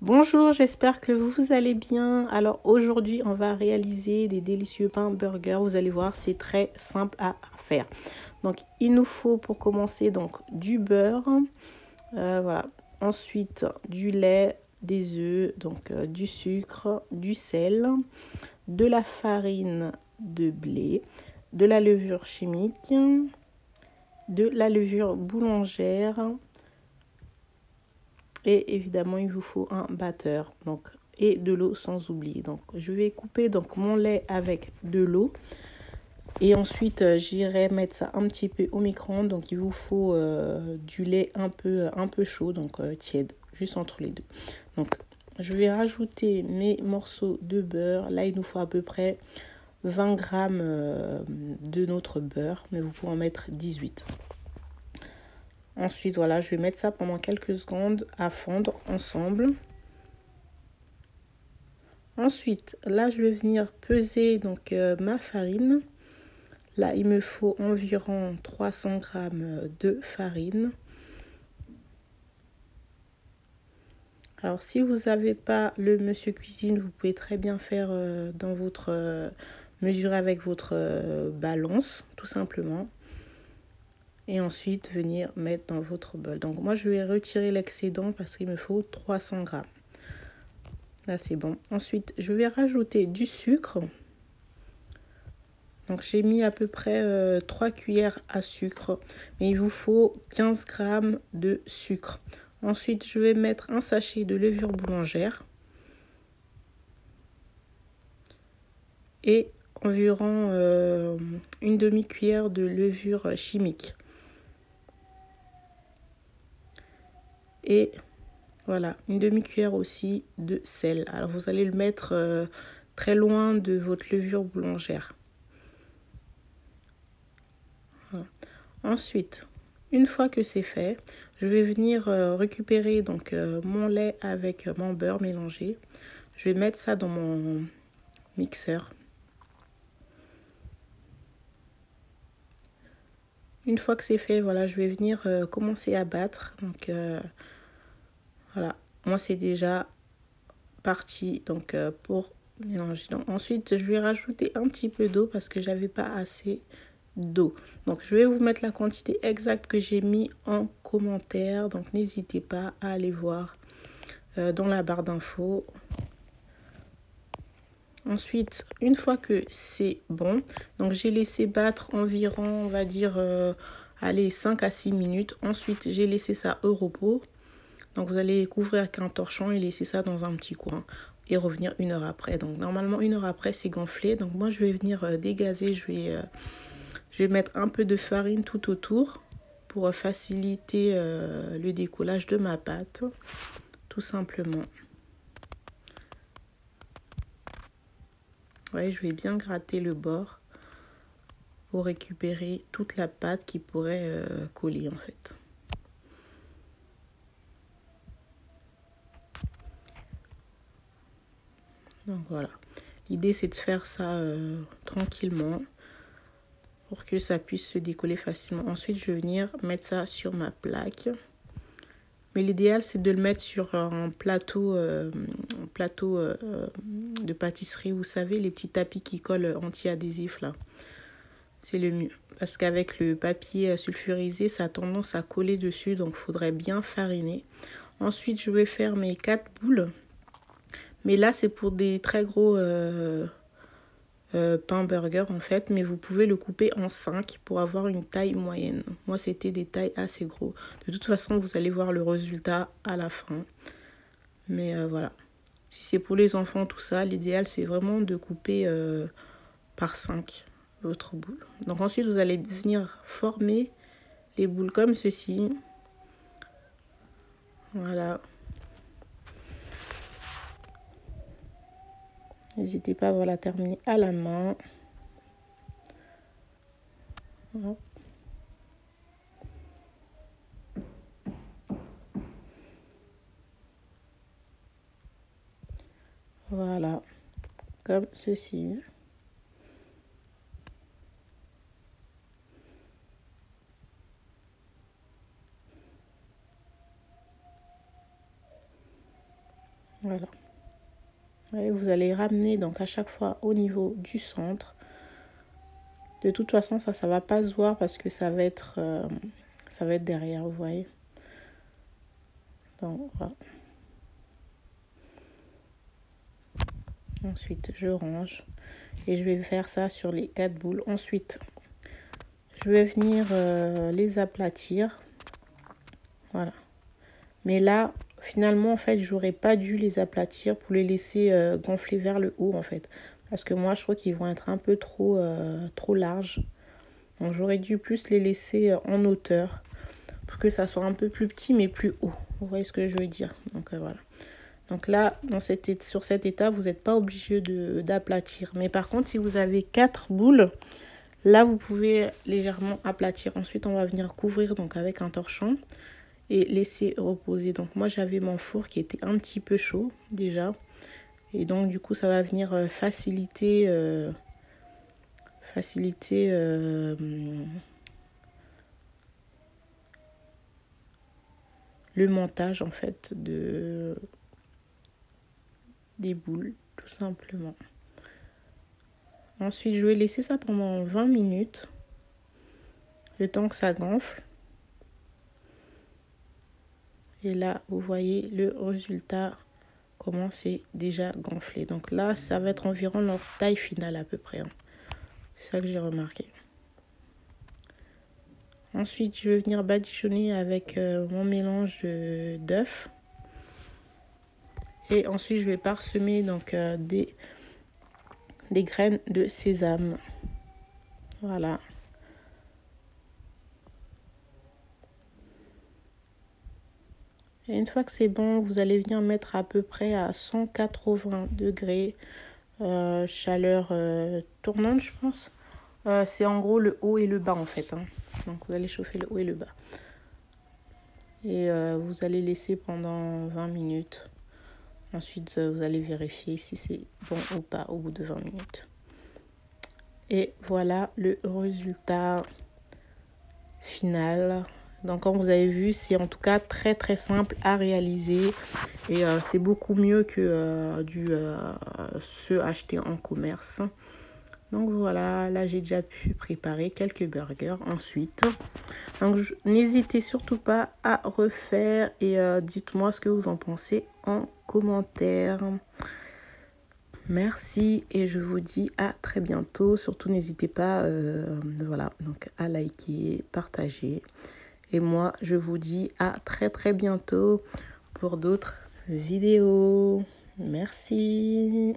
Bonjour, j'espère que vous allez bien. Alors aujourd'hui, on va réaliser des délicieux pains burgers. Vous allez voir, c'est très simple à faire. Donc il nous faut pour commencer donc du beurre, voilà. Ensuite du lait, des œufs, donc du sucre, du sel, de la farine de blé, de la levure chimique, de la levure boulangère. Et évidemment, il vous faut un batteur, donc, et de l'eau sans oublier. Donc, je vais couper donc mon lait avec de l'eau. Et ensuite, j'irai mettre ça un petit peu au micro-ondes. Donc, il vous faut du lait un peu chaud, donc tiède, juste entre les deux. Donc, je vais rajouter mes morceaux de beurre. Là, il nous faut à peu près 20 grammes de notre beurre, mais vous pouvez en mettre 18. Ensuite, voilà, je vais mettre ça pendant quelques secondes à fondre ensemble. Ensuite, là, je vais venir peser donc ma farine. Là, il me faut environ 300 grammes de farine. Alors, si vous n'avez pas le Monsieur Cuisine, vous pouvez très bien faire dans votre mesure avec votre balance, tout simplement. Et ensuite, venir mettre dans votre bol. Donc, moi, je vais retirer l'excédent parce qu'il me faut 300 grammes. Là, c'est bon. Ensuite, je vais rajouter du sucre. Donc, j'ai mis à peu près 3 cuillères à sucre. Mais il vous faut 15 grammes de sucre. Ensuite, je vais mettre un sachet de levure boulangère. Et environ une demi-cuillère de levure chimique. Et voilà, une demi-cuillère aussi de sel. Alors, vous allez le mettre très loin de votre levure boulangère. Voilà. Ensuite, une fois que c'est fait, je vais venir récupérer donc mon lait avec mon beurre mélangé. Je vais mettre ça dans mon mixeur. Une fois que c'est fait, voilà, je vais venir commencer à battre. Donc voilà, moi c'est déjà parti donc pour mélanger. Donc, ensuite, je vais rajouter un petit peu d'eau parce que j'avais pas assez d'eau. Donc, je vais vous mettre la quantité exacte que j'ai mis en commentaire. Donc, n'hésitez pas à aller voir dans la barre d'infos. Ensuite, une fois que c'est bon, donc j'ai laissé battre environ, on va dire, allez, 5 à 6 minutes. Ensuite, j'ai laissé ça au repos. Donc, vous allez couvrir avec un torchon et laisser ça dans un petit coin et revenir 1 heure après. Donc, normalement, 1 heure après, c'est gonflé. Donc, moi, je vais venir dégazer. Je vais mettre un peu de farine tout autour pour faciliter le décollage de ma pâte, tout simplement. Ouais, je vais bien gratter le bord pour récupérer toute la pâte qui pourrait coller en fait. Donc voilà, l'idée c'est de faire ça tranquillement pour que ça puisse se décoller facilement. Ensuite, je vais venir mettre ça sur ma plaque. Mais l'idéal, c'est de le mettre sur un plateau de pâtisserie. Vous savez, les petits tapis qui collent anti-adhésif là. C'est le mieux. Parce qu'avec le papier sulfurisé, ça a tendance à coller dessus. Donc, il faudrait bien fariner. Ensuite, je vais faire mes 4 boules. Mais là, c'est pour des très gros pain burger en fait, mais vous pouvez le couper en 5 pour avoir une taille moyenne. Moi, c'était des tailles assez gros. De toute façon, vous allez voir le résultat à la fin. Mais voilà. Si c'est pour les enfants, tout ça, l'idéal, c'est vraiment de couper par 5 votre boule. Donc ensuite, vous allez venir former les boules comme ceci. Voilà. N'hésitez pas à la terminer à la main. Hop. Voilà, comme ceci. Voilà. Et vous allez ramener donc à chaque fois au niveau du centre. De toute façon, ça va pas se voir parce que ça va être derrière, vous voyez. Donc voilà. Ensuite, je range et je vais faire ça sur les 4 boules. Ensuite, je vais venir les aplatir. Voilà. Mais là, finalement, en fait, j'aurais pas dû les aplatir pour les laisser gonfler vers le haut, en fait. Parce que moi, je trouve qu'ils vont être un peu trop larges. Donc, j'aurais dû plus les laisser en hauteur pour que ça soit un peu plus petit, mais plus haut. Vous voyez ce que je veux dire? Donc, voilà. Donc là, sur cette étape, vous n'êtes pas obligé d'aplatir. Mais par contre, si vous avez 4 boules, là, vous pouvez légèrement aplatir. Ensuite, on va venir couvrir donc avec un torchon et laisser reposer. Donc moi, j'avais mon four qui était un petit peu chaud déjà. Et donc, du coup, ça va venir faciliter le montage, en fait, des boules, tout simplement. Ensuite, je vais laisser ça pendant 20 minutes, le temps que ça gonfle. Et là, vous voyez le résultat, comment c'est déjà gonflé. Donc là, ça va être environ leur taille finale à peu près. Hein. C'est ça que j'ai remarqué. Ensuite, je vais venir badigeonner avec mon mélange d'œufs. Et ensuite, je vais parsemer donc, des graines de sésame. Voilà. Et une fois que c'est bon, vous allez venir mettre à peu près à 180 degrés, chaleur tournante, je pense. C'est en gros le haut et le bas en fait. Hein. Donc vous allez chauffer le haut et le bas. Et vous allez laisser pendant 20 minutes. Ensuite, vous allez vérifier si c'est bon ou pas au bout de 20 minutes. Et voilà le résultat final. Donc comme vous avez vu, c'est en tout cas très très simple à réaliser. Et c'est beaucoup mieux que ceux achetés en commerce. Donc voilà, là j'ai déjà pu préparer quelques burgers ensuite. Donc n'hésitez surtout pas à refaire et dites-moi ce que vous en pensez en commentaire. Merci et je vous dis à très bientôt. Surtout n'hésitez pas voilà, donc à liker, partager. Et moi je vous dis à très très bientôt pour d'autres vidéos. Merci.